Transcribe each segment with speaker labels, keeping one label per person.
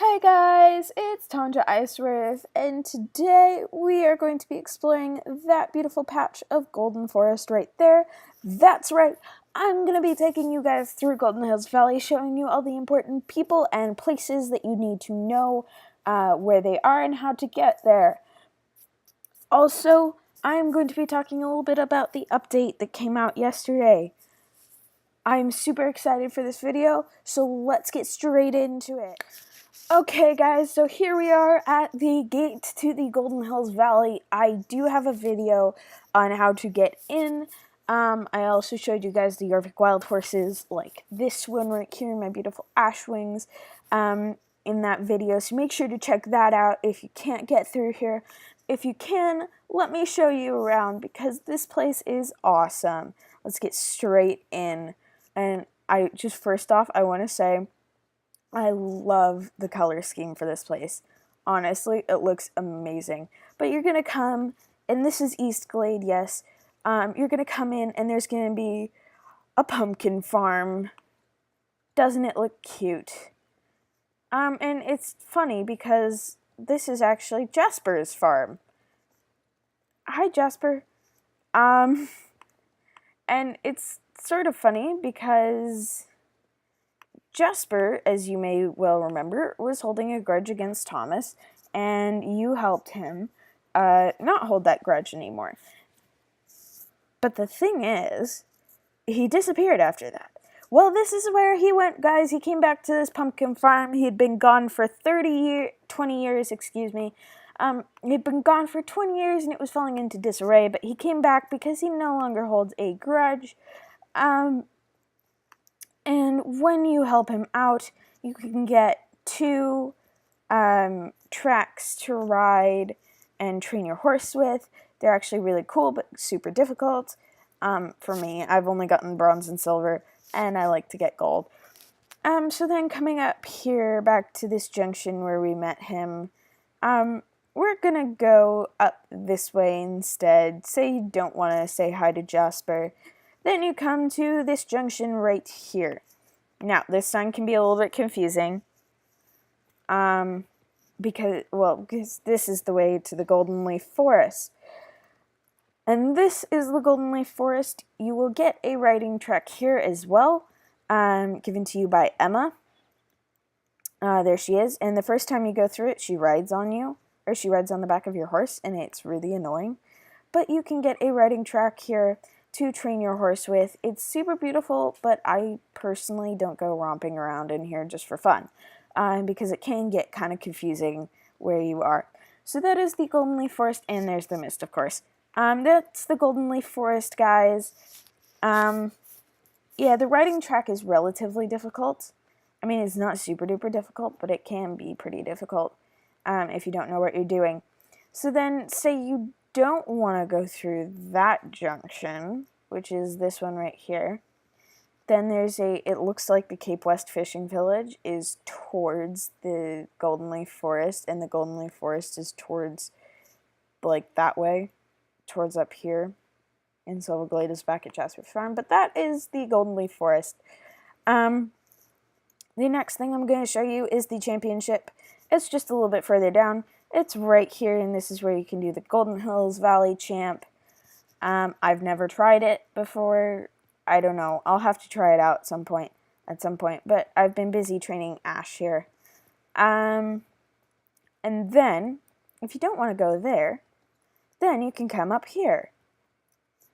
Speaker 1: Hi guys, it's Tanja Iceworth, and today we are going to be exploring that beautiful patch of golden forest right there. That's right, I'm going to be taking you guys through Golden Hills Valley, showing you all the important people and places that you need to know where they are and how to get there. Also, I'm going to be talking a little bit about the update that came out yesterday. I'm super excited for this video, so let's get straight into it. Okay guys, so here we are at the gate to the Golden Hills Valley. I do have a video on how to get in. I also showed you guys the Yorvik wild horses, like this one right here, my beautiful ash wings, in that video. So make sure to check that out if you can't get through here. If you can, let me show you around because this place is awesome. Let's get straight in. And first off, I want to say, I love the color scheme for this place. Honestly, it looks amazing. But you're going to come, and this is East Glade, yes. You're going to come in, and there's going to be a pumpkin farm. Doesn't it look cute? And it's funny because this is actually Jasper's farm. Hi, Jasper. And it's sort of funny because Jasper, as you may well remember, was holding a grudge against Thomas, and you helped him not hold that grudge anymore. But the thing is, he disappeared after that. Well, this is where he went, guys. He came back to this pumpkin farm. He had been gone for 20 years, excuse me. He'd been gone for 20 years, and it was falling into disarray, but he came back because he no longer holds a grudge. And when you help him out, you can get 2 tracks to ride and train your horse with. They're actually really cool, but super difficult. For me, I've only gotten bronze and silver, and I like to get gold. So then coming up here, back to this junction where we met him, we're gonna go up this way instead. Say you don't want to say hi to Jasper. Then you come to this junction right here. Now, this sign can be a little bit confusing. Because this is the way to the Golden Leaf Forest. And this is the Golden Leaf Forest. You will get a riding track here as well, given to you by Emma. There she is. And the first time you go through it, she rides on you, or she rides on the back of your horse, and it's really annoying. But you can get a riding track here to train your horse with. It's super beautiful, but I personally don't go romping around in here just for fun, because it can get kind of confusing where you are. So that is the Golden Leaf Forest, and there's the mist, of course. That's the Golden Leaf Forest, guys. Yeah, the riding track is relatively difficult. I mean, it's not super duper difficult, but it can be pretty difficult if you don't know what you're doing. So then, say you don't want to go through that junction, which is this one right here, then it looks like the Cape West Fishing Village is towards the Golden Leaf Forest, and the Golden Leaf Forest is towards, like, that way, towards up here, and Silver Glade is back at Jasper's Farm, but that is the Golden Leaf Forest. The next thing I'm going to show you is the championship. It's just a little bit further down. It's right here, and this is where you can do the Golden Hills Valley Champ. I've never tried it before. I don't know. I'll have to try it out at some point, but I've been busy training Ash here. And then, if you don't want to go there, then you can come up here.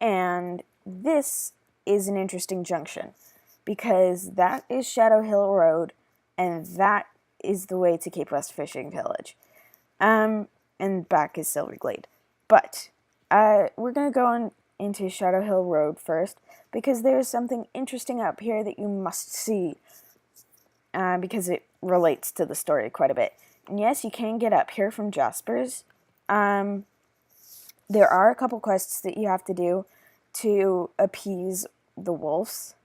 Speaker 1: And this is an interesting junction, because that is Shadow Hill Road, and that is the way to Cape West Fishing Village. And back is Silver Glade. But we're going to go on into Shadow Hill Road first, because there's something interesting up here that you must see, because it relates to the story quite a bit. And yes, you can get up here from Jasper's. There are a couple quests that you have to do to appease the wolves,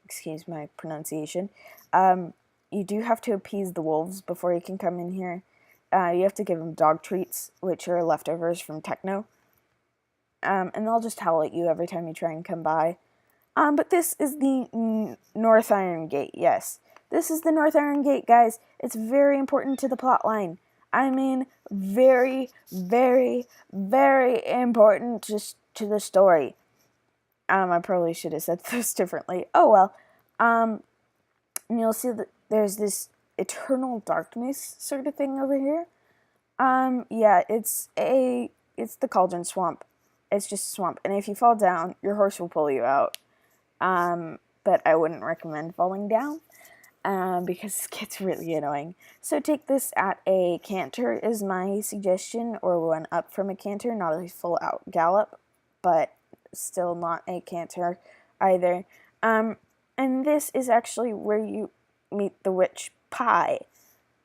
Speaker 1: excuse my pronunciation. You do have to appease the wolves before you can come in here. You have to give them dog treats, which are leftovers from Techno. And they'll just howl at you every time you try and come by. But this is the North Iron Gate, yes. This is the North Iron Gate, guys. It's very important to the plot line. I mean, very, very, very important to the story. I probably should have said this differently. Oh well. And you'll see that there's this eternal darkness sort of thing over here. Yeah, it's the Cauldron Swamp. It's just a swamp, and if you fall down, your horse will pull you out. But I wouldn't recommend falling down, because it gets really annoying. So take this at a canter is my suggestion, or one up from a canter, not a full out gallop, but still not a canter either. And this is actually where you meet the witch Pie.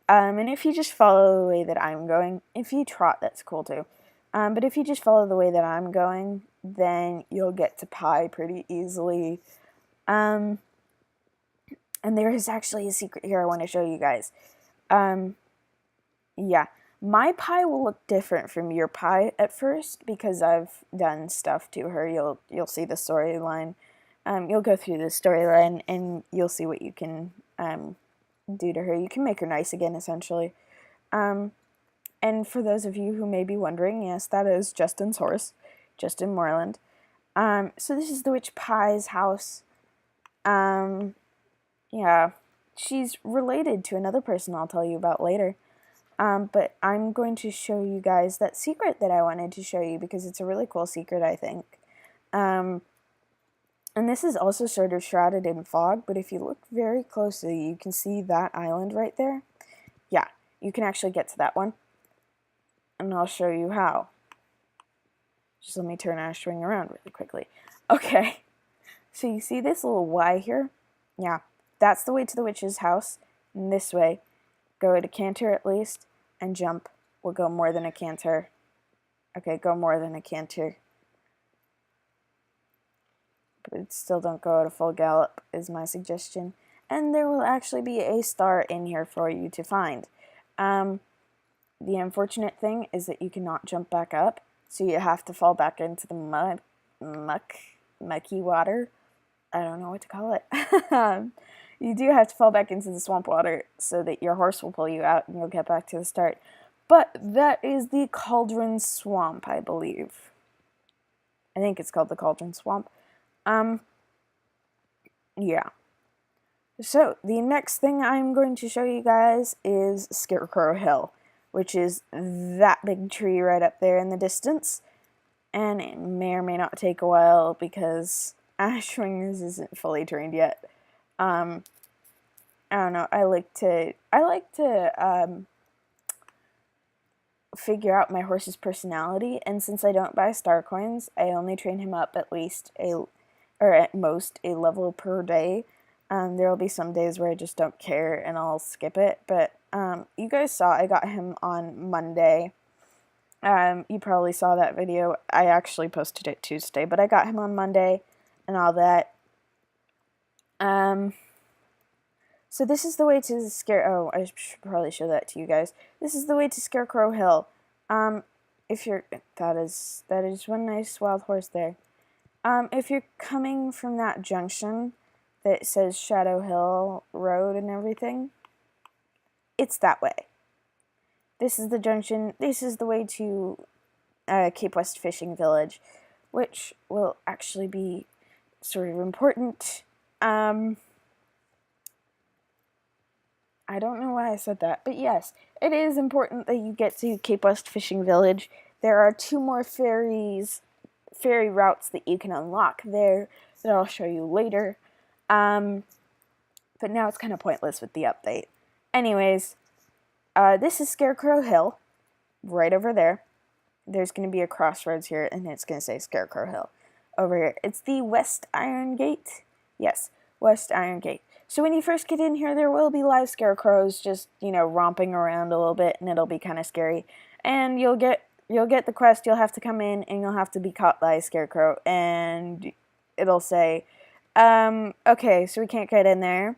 Speaker 1: And if you just follow the way that I'm going, if you trot, that's cool too. But if you just follow the way that I'm going, then you'll get to Pie pretty easily. And there is actually a secret here I want to show you guys. Yeah, my Pie will look different from your Pie at first because I've done stuff to her. You'll see the storyline. You'll go through the storyline and you'll see what you can do to her. You can make her nice again, essentially. And for those of you who may be wondering, yes, that is Justin's horse, Justin Moreland. So this is the witch Pie's house. Yeah, she's related to another person I'll tell you about later. But I'm going to show you guys that secret that I wanted to show you because it's a really cool secret, I think. And this is also sort of shrouded in fog, but if you look very closely, you can see that island right there. Yeah, you can actually get to that one. And I'll show you how. Just let me turn Ashwing around really quickly. Okay, so you see this little Y here? Yeah, that's the way to the witch's house. And this way, go at a canter at least, and jump will go more than a canter. Okay, go more than a canter. But still don't go at a full gallop is my suggestion. And there will actually be a star in here for you to find. The unfortunate thing is that you cannot jump back up, so you have to fall back into the mucky water. I don't know what to call it. You do have to fall back into the swamp water so that your horse will pull you out and you'll get back to the start. But that is the Cauldron Swamp, I believe. I think it's called the Cauldron Swamp. Yeah. So, the next thing I'm going to show you guys is Scarecrow Hill, which is that big tree right up there in the distance. And it may or may not take a while because Ashwing isn't fully trained yet. I don't know, I like to figure out my horse's personality, and since I don't buy star coins, I only train him up at least at most a level per day. There will be some days where I just don't care and I'll skip it, but you guys saw I got him on Monday. You probably saw that video. I actually posted it Tuesday, but I got him on Monday and all that. So this is the way to I should probably show that to you guys. This is the way to Scarecrow Hill. If you're, that is one nice wild horse there. If you're coming from that junction that says Shadow Hill Road and everything, it's that way. This is the junction. This is the way to Cape West Fishing Village, which will actually be sort of important. I don't know why I said that, but yes, it is important that you get to Cape West Fishing Village. There are 2 more ferry routes that you can unlock there that I'll show you later. But now it's kind of pointless with the update. Anyways, this is Scarecrow Hill, right over there. There's going to be a crossroads here, and it's going to say Scarecrow Hill over here. It's the West Iron Gate. Yes, West Iron Gate. So when you first get in here, there will be live scarecrows just, romping around a little bit, and it'll be kind of scary. And you'll get the quest, you'll have to come in, and you'll have to be caught by a scarecrow, and it'll say, okay, so we can't get in there.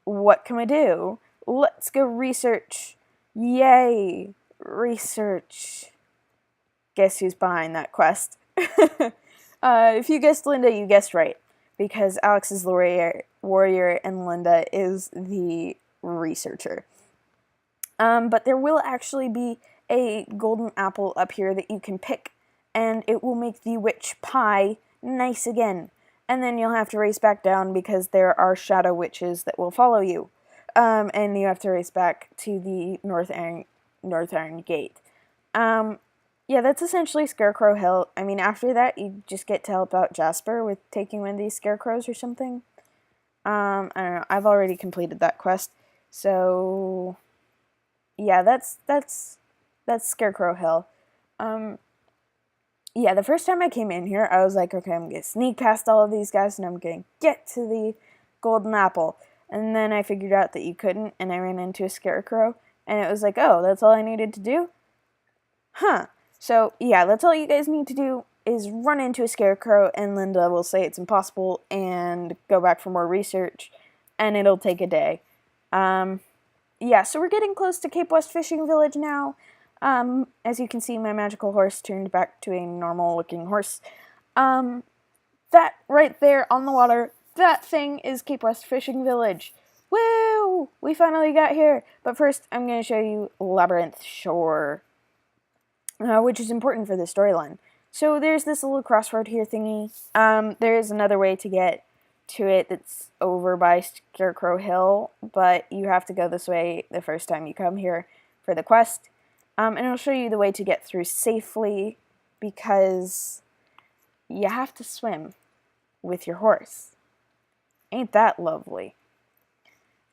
Speaker 1: What can we do? Let's go research. Yay! Research. Guess who's behind that quest? If you guessed Linda, you guessed right. because Alex is the warrior and Linda is the researcher. But there will actually be a golden apple up here that you can pick, and it will make the witch pie nice again. And then you'll have to race back down because there are shadow witches that will follow you. And you have to race back to the North Iron Gate. Yeah, that's essentially Scarecrow Hill. I mean, after that, you just get to help out Jasper with taking one of these scarecrows or something. I don't know. I've already completed that quest, so yeah, that's Scarecrow Hill. Yeah, the first time I came in here, I was like, okay, I'm gonna sneak past all of these guys, and I'm gonna get to the golden apple. And then I figured out that you couldn't, and I ran into a scarecrow, and it was like, oh, that's all I needed to do? Huh. So, yeah, that's all you guys need to do is run into a scarecrow, and Linda will say it's impossible and go back for more research, and it'll take a day. Yeah, so we're getting close to Cape West Fishing Village now. As you can see, my magical horse turned back to a normal-looking horse. That right there on the water, that thing is Cape West Fishing Village. Woo! We finally got here. But first, I'm going to show you Labyrinth Shore, which is important for the storyline. So there's this little crossroad here thingy. There is another way to get to it that's over by Scarecrow Hill, but you have to go this way the first time you come here for the quest. And I'll show you the way to get through safely because you have to swim with your horse. Ain't that lovely?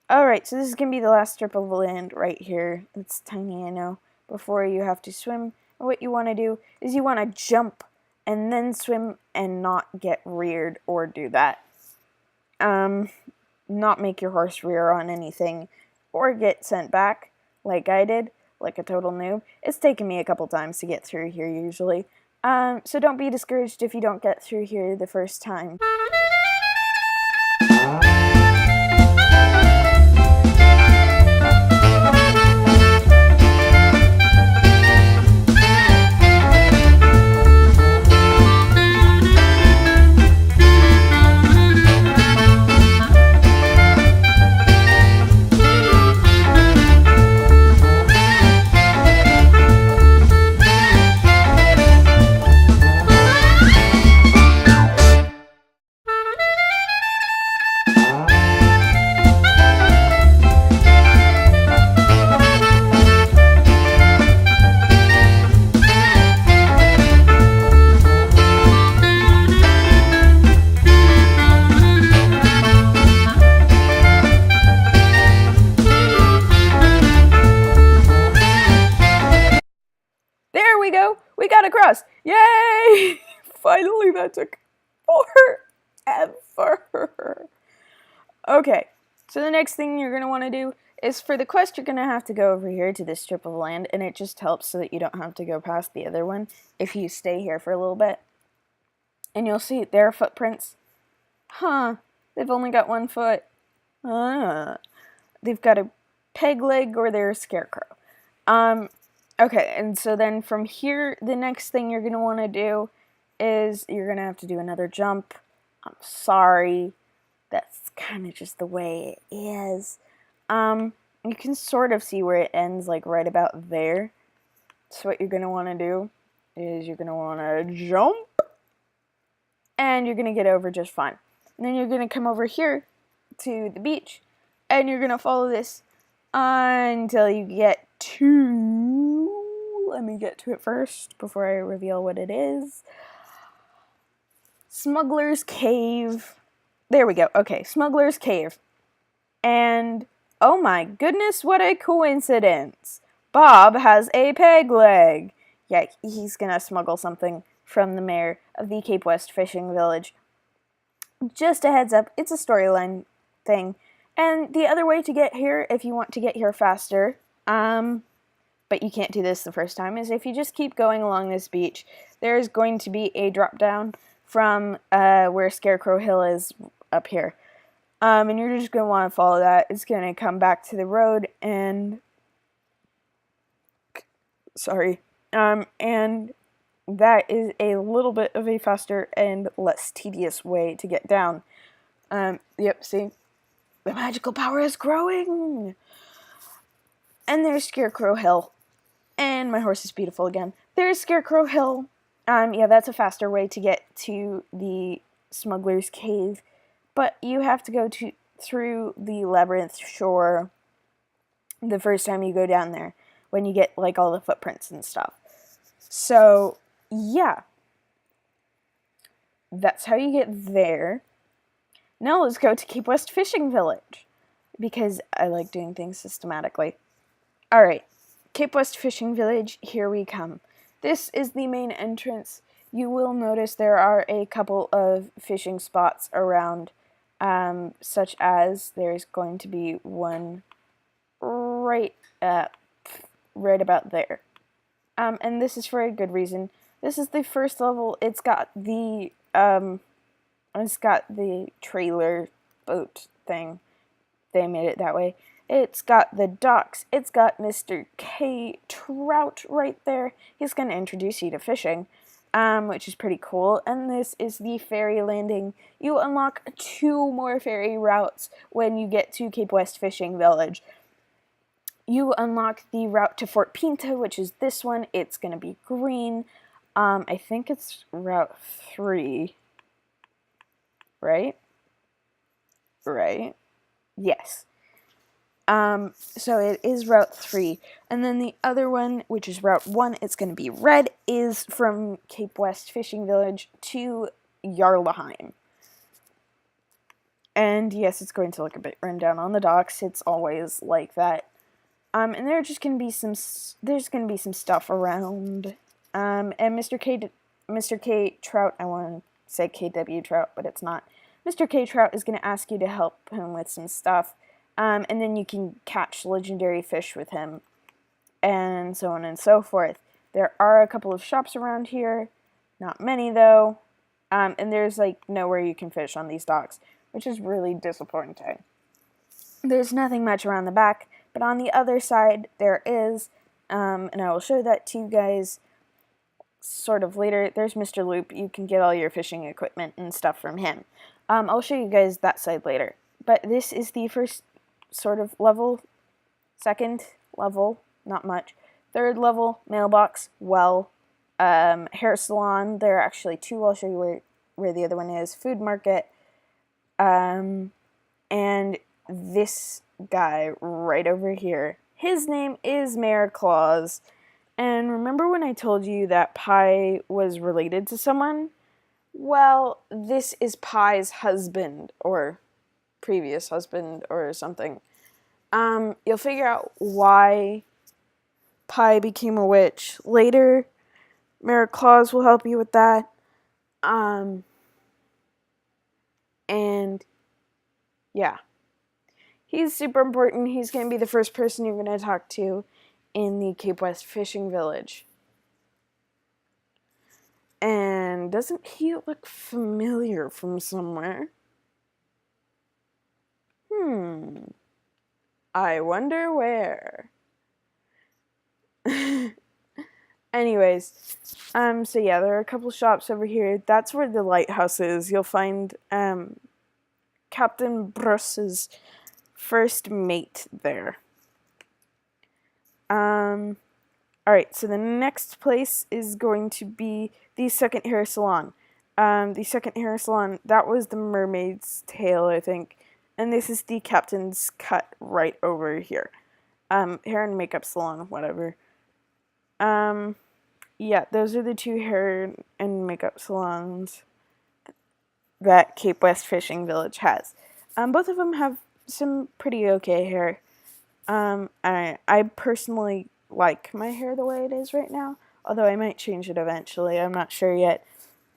Speaker 1: Alright, so this is going to be the last strip of land right here. It's tiny, I know. Before you have to swim. And what you want to do is you want to jump and then swim and not get reared or do that. Not make your horse rear on anything or get sent back like I did, like a total noob. It's taken me a couple times to get through here usually. So don't be discouraged if you don't get through here the first time. There we go! We got across! Yay! Finally, that took forever. Okay, so the next thing you're going to want to do is for the quest, you're going to have to go over here to this strip of land, and it just helps so that you don't have to go past the other one if you stay here for a little bit. And you'll see there are footprints. Huh, they've only got one foot. They've got a peg leg or they're a scarecrow. Okay, and so then from here, the next thing you're going to want to do is you're going to have to do another jump. I'm sorry. That's kind of just the way it is. You can sort of see where it ends, like right about there. So what you're going to want to do is you're going to want to jump. And you're going to get over just fine. And then you're going to come over here to the beach. And you're going to follow this until you get to... Let me get to it first before I reveal what it is. Smuggler's Cave. There we go. Okay, Smuggler's Cave. And, oh my goodness, what a coincidence. Bob has a peg leg. Yeah, he's gonna smuggle something from the mayor of the Cape West Fishing Village. Just a heads up, it's a storyline thing. And the other way to get here, if you want to get here faster, but you can't do this the first time, is if you just keep going along this beach, there's going to be a drop down from where Scarecrow Hill is up here. And you're just going to want to follow that. It's going to come back to the road and... Sorry. And that is a little bit of a faster and less tedious way to get down. Yep, see? The magical power is growing! And there's Scarecrow Hill. And my horse is beautiful again. There's Scarecrow Hill. Yeah, that's a faster way to get to the Smuggler's Cave. But you have to go through the Labyrinth Shore the first time you go down there, when you get, like, all the footprints and stuff. So, yeah. That's how you get there. Now let's go to Cape West Fishing Village, because I like doing things systematically. Alright, Cape West Fishing Village, here we come. This is the main entrance. You will notice there are a couple of fishing spots around, such as there's going to be one right about there. And this is for a good reason. This is the first level. It's got the trailer boat thing. They made it that way. It's got the docks. It's got Mr. K. Trout right there. He's going to introduce you to fishing, which is pretty cool. And this is the ferry landing. You unlock 2 more ferry routes when you get to Cape West Fishing Village. You unlock the route to Fort Pinta, which is this one. It's going to be green. I think it's Route 3. Right? Right? Yes. So it is Route 3. And then the other one, which is Route 1, it's going to be red, is from Cape West Fishing Village to Jarlaheim. And yes, it's going to look a bit run down on the docks. It's always like that. And there's going to be some stuff around. And Mr. K Trout, I want to say KW Trout, but it's not. Mr. K Trout is going to ask you to help him with some stuff. And then you can catch legendary fish with him, and so on and so forth. There are a couple of shops around here, not many though, and there's like nowhere you can fish on these docks, which is really disappointing. There's nothing much around the back, but on the other side there is, and I will show that to you guys sort of later. There's Mr. Loop. You can get all your fishing equipment and stuff from him. I'll show you guys that side later. But this is the first sort of level, second level, not much, third level, mailbox, well, hair salon. There are actually 2. I'll show you where the other one is. Food market, and this guy right over here. His name is Mayor Claus. And remember when I told you that Pie was related to someone? Well, this is Pie's husband, or previous husband, or something. You'll figure out why Pie became a witch later. Mayor Claus will help you with that. And yeah. He's super important. He's going to be the first person you're going to talk to in the Cape West Fishing Village. And doesn't he look familiar from somewhere? I wonder where. Anyways, so yeah, there are a couple shops over here. That's where the lighthouse is. You'll find Captain Bruce's first mate there. Alright, so the next place is going to be the second hair salon. The second hair salon, that was the Mermaid's Tail, I think. And this is the Captain's Cut right over here. Hair and makeup salon, whatever. Yeah, those are the 2 hair and makeup salons that Cape West Fishing Village has. Both of them have some pretty okay hair. I personally like my hair the way it is right now, although I might change it eventually. I'm not sure yet.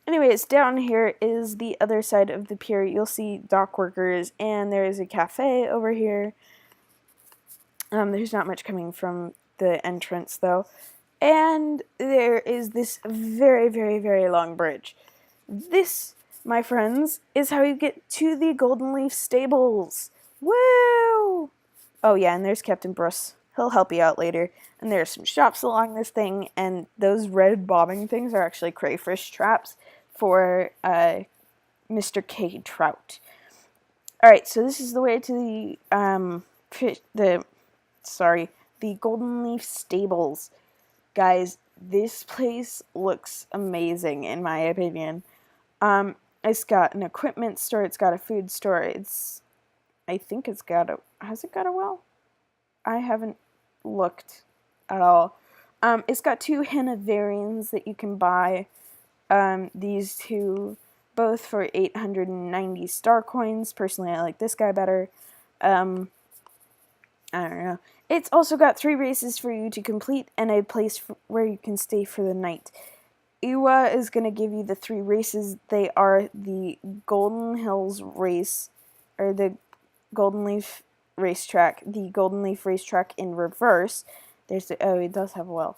Speaker 1: Anyways, down here is the other side of the pier. You'll see dock workers, and there is a cafe over here. There's not much coming from the entrance, though. And there is this very, very, very long bridge. This, my friends, is how you get to the Golden Leaf Stables. Woo! Oh yeah, and there's Captain Bruce. He'll help you out later. And there's some shops along this thing, and those red bobbing things are actually crayfish traps for Mr. K Trout. Alright, so this is the way to the Golden Leaf Stables. Guys, this place looks amazing in my opinion. It's got an equipment store, it's got a food store, I think it's got has it got a well? I haven't looked at all. It's got 2 Hanoverians that you can buy. These two, both for 890 star coins. Personally, I like this guy better. I don't know. It's also got 3 races for you to complete and a place where you can stay for the night. Iwa is going to give you the 3 races. They are the Golden Hills race, or the Golden Leaf racetrack, the Golden Leaf racetrack in reverse. There's the, oh, it does have a well.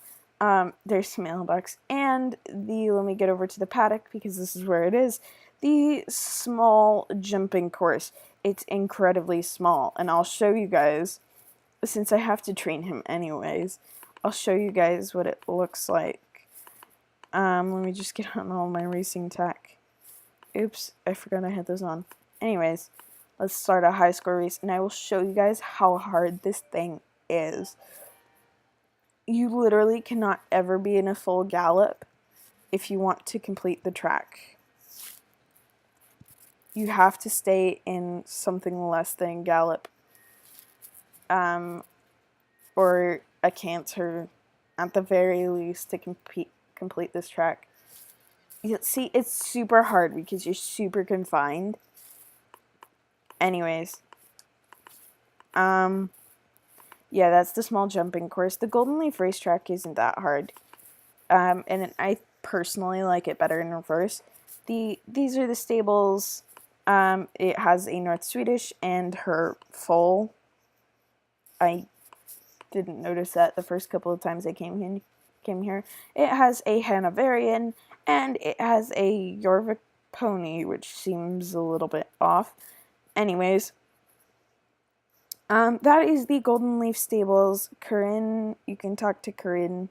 Speaker 1: There's some mailbox, and let me get over to the paddock because this is where it is, the small jumping course. It's incredibly small, and I'll show you guys, since I have to train him anyways, I'll show you guys what it looks like. Let me just get on all my racing tech. Oops, I forgot I had those on. Anyways, let's start a high score race, and I will show you guys how hard this thing is. You literally cannot ever be in a full gallop if you want to complete the track. You have to stay in something less than gallop, or a canter at the very least to complete this track. See, it's super hard because you're super confined. Anyways, yeah, that's the small jumping course. The Golden Leaf racetrack isn't that hard, and I personally like it better in reverse. These are the stables. It has a North Swedish and her foal. I didn't notice that the first couple of times I came here. It has a Hanoverian and it has a Jorvik pony, which seems a little bit off. Anyways, that is the Golden Leaf Stables. Corinne, you can talk to Corinne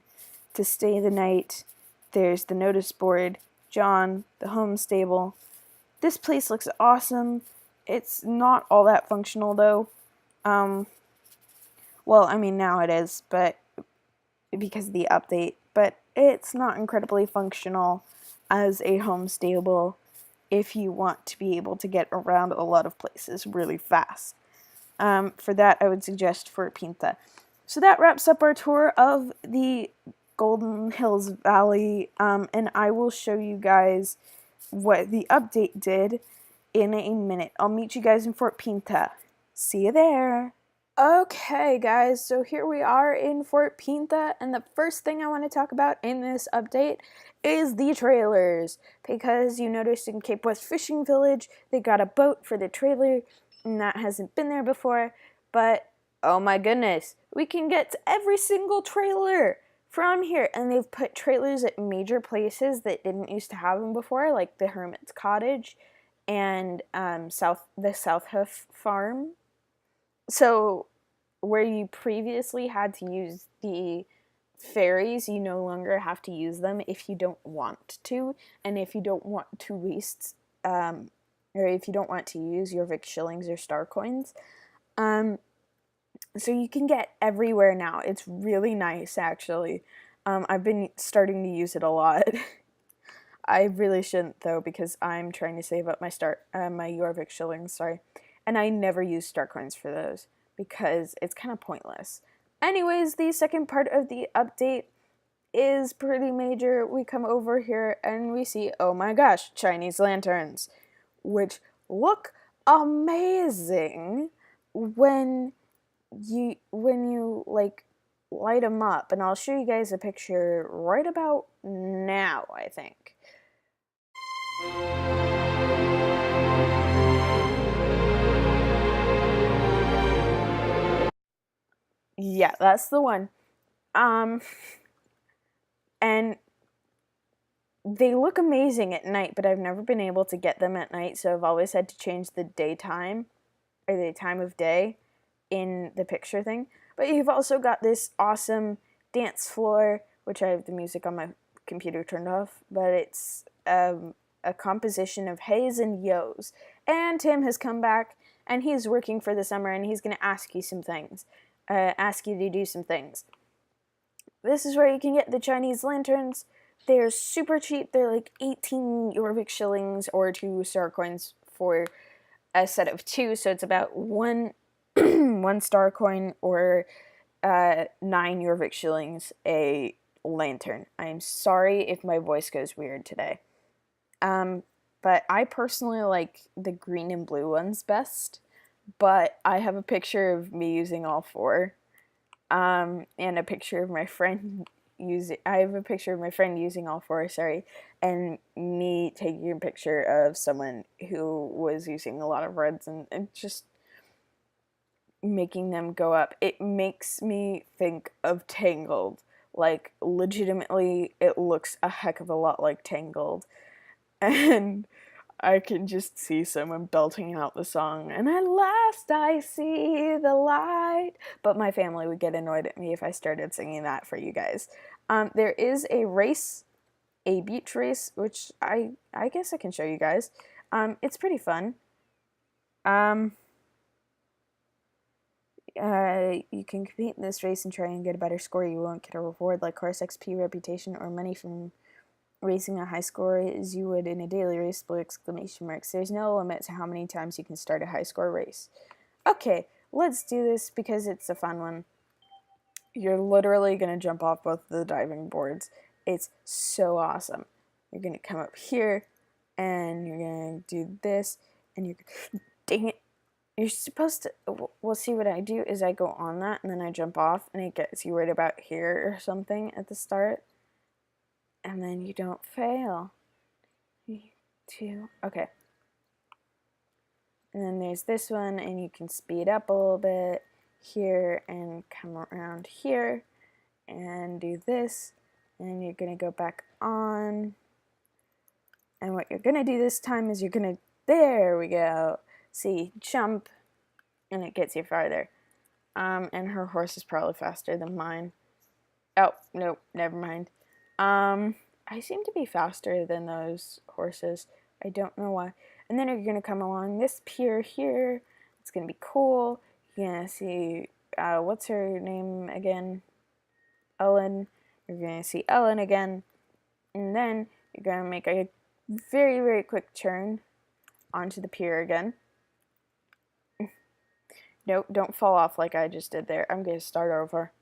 Speaker 1: to stay the night. There's the notice board. John, the home stable. This place looks awesome. It's not all that functional though. Well, I mean now it is, but because of the update, but it's not incredibly functional as a home stable if you want to be able to get around a lot of places really fast. For that, I would suggest Fort Pinta. So that wraps up our tour of the Golden Hills Valley, and I will show you guys what the update did in a minute. I'll meet you guys in Fort Pinta. See you there. Okay, guys, so here we are in Fort Pinta, and the first thing I want to talk about in this update is the trailers, because you noticed in Cape West Fishing Village, they got a boat for the trailer, and that hasn't been there before, but oh my goodness, we can get to every single trailer from here, and they've put trailers at major places that didn't used to have them before, like the Hermit's Cottage and the South Hoof Farm. So where you previously had to use the ferries, you no longer have to use them if you don't want to, and if you don't want to waste, or if you don't want to use your Vic shillings or star coins. So you can get everywhere now. It's really nice, actually. I've been starting to use it a lot. I really shouldn't though, because I'm trying to save up my my Jorvik shillings, sorry. And I never use star coins for those because it's kind of pointless. Anyways, the second part of the update is pretty major. We come over here and we see, oh my gosh, Chinese lanterns, which look amazing when you like light them up. And I'll show you guys a picture right about now, I think. Yeah, that's the one. And they look amazing at night, but I've never been able to get them at night, so I've always had to change the daytime, or the time of day, in the picture thing. But you've also got this awesome dance floor, which I have the music on my computer turned off, but it's a composition of Hays and Yos. And Tim has come back, and he's working for the summer, and he's going to ask you some things, ask you to do some things. This is where you can get the Chinese lanterns. They're super cheap. They're like 18 Jorvik shillings or 2 star coins for a set of 2, so it's about 1 1 star coin or 9 Jorvik shillings a lantern. I'm sorry if my voice goes weird today. But I personally like the green and blue ones best, but I have a picture of me using all 4. And a picture of my friend using all 4, sorry, and me taking a picture of someone who was using a lot of reds and just making them go up. It makes me think of Tangled. Like, legitimately, it looks a heck of a lot like Tangled. And I can just see someone belting out the song, and at last I see the light. But my family would get annoyed at me if I started singing that for you guys. There is a race, a beach race, which I guess I can show you guys. It's pretty fun. You can compete in this race and try and get a better score. You won't get a reward like course XP, reputation, or money from racing a high score as you would in a daily race, blue exclamation marks. There's no limit to how many times you can start a high score race. Okay, let's do this because it's a fun one. You're literally going to jump off both of the diving boards. It's so awesome. You're going to come up here, and you're going to do this, and you're dang it. You're supposed to, we'll see what I do is I go on that, and then I jump off, and it gets you right about here or something at the start. And then you don't fail. 3, 2, okay. And then there's this one, and you can speed up a little bit here and come around here and do this. And you're going to go back on. And what you're going to do this time is you're going to, there we go. See, jump, and it gets you farther. And her horse is probably faster than mine. Oh, nope, never mind. I seem to be faster than those horses. I don't know why. And then you're going to come along this pier here. It's going to be cool. You're going to see, what's her name again? Ellen. You're going to see Ellen again. And then you're going to make a very, very quick turn onto the pier again. Nope, don't fall off like I just did there. I'm going to start over.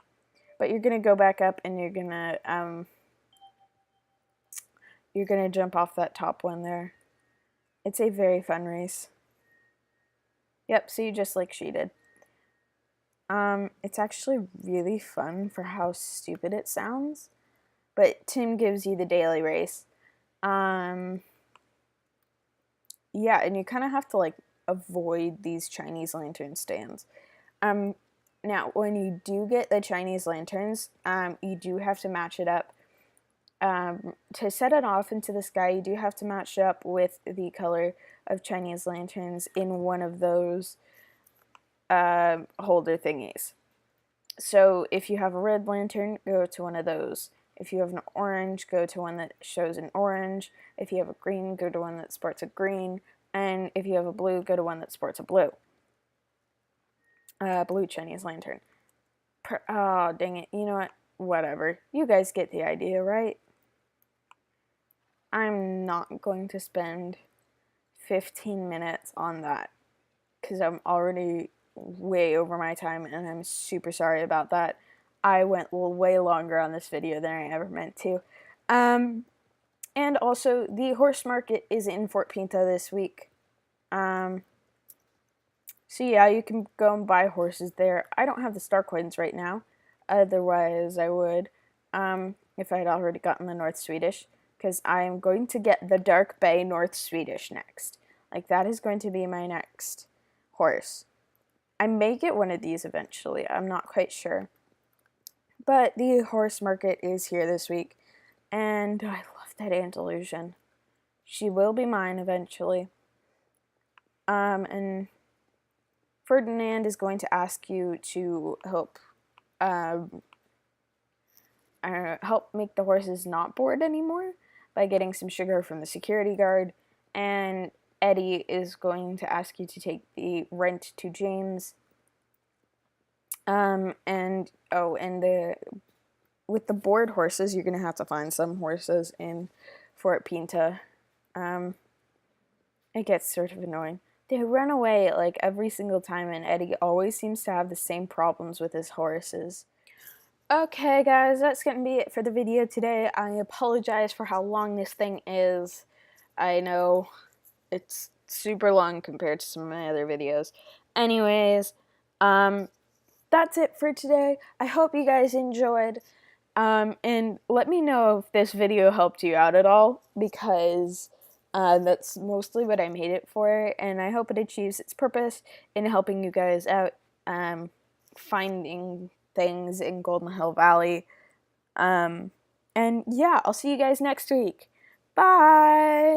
Speaker 1: But you're going to go back up and you're going to jump off that top one there. It's a very fun race. Yep, see, just like she did. It's actually really fun for how stupid it sounds. But Tim gives you the daily race. Yeah, and you kind of have to, like, avoid these Chinese lantern stands. Now, when you do get the Chinese lanterns, you do have to match it up. To set it off into the sky, you do have to match it up with the color of Chinese lanterns in one of those holder thingies. So if you have a red lantern, go to one of those. If you have an orange, go to one that shows an orange. If you have a green, go to one that sports a green. And if you have a blue, go to one that sports a blue. Blue Chinese lantern. Oh, dang it. You know what? Whatever. You guys get the idea, right? I'm not going to spend 15 minutes on that because I'm already way over my time and I'm super sorry about that. I went way longer on this video than I ever meant to. And also, the horse market is in Fort Pinta this week. So yeah, you can go and buy horses there. I don't have the star coins right now. Otherwise, I would, if I had already gotten the North Swedish. Because I'm going to get the Dark Bay North Swedish next. Like, that is going to be my next horse. I may get one of these eventually. I'm not quite sure. But the horse market is here this week. And I love that Andalusian. She will be mine eventually. And Ferdinand is going to ask you to help help make the horses not bored anymore by getting some sugar from the security guard. And Eddie is going to ask you to take the rent to James. And with the board horses, you're gonna have to find some horses in Fort Pinta. It gets sort of annoying. They run away like every single time, and Eddie always seems to have the same problems with his horses. Okay, guys, that's gonna be it for the video today. I apologize for how long this thing is. I know it's super long compared to some of my other videos. Anyways, that's it for today. I hope you guys enjoyed. And let me know if this video helped you out at all, because that's mostly what I made it for, and I hope it achieves its purpose in helping you guys out, finding things in Golden Hill Valley. And yeah, I'll see you guys next week. Bye!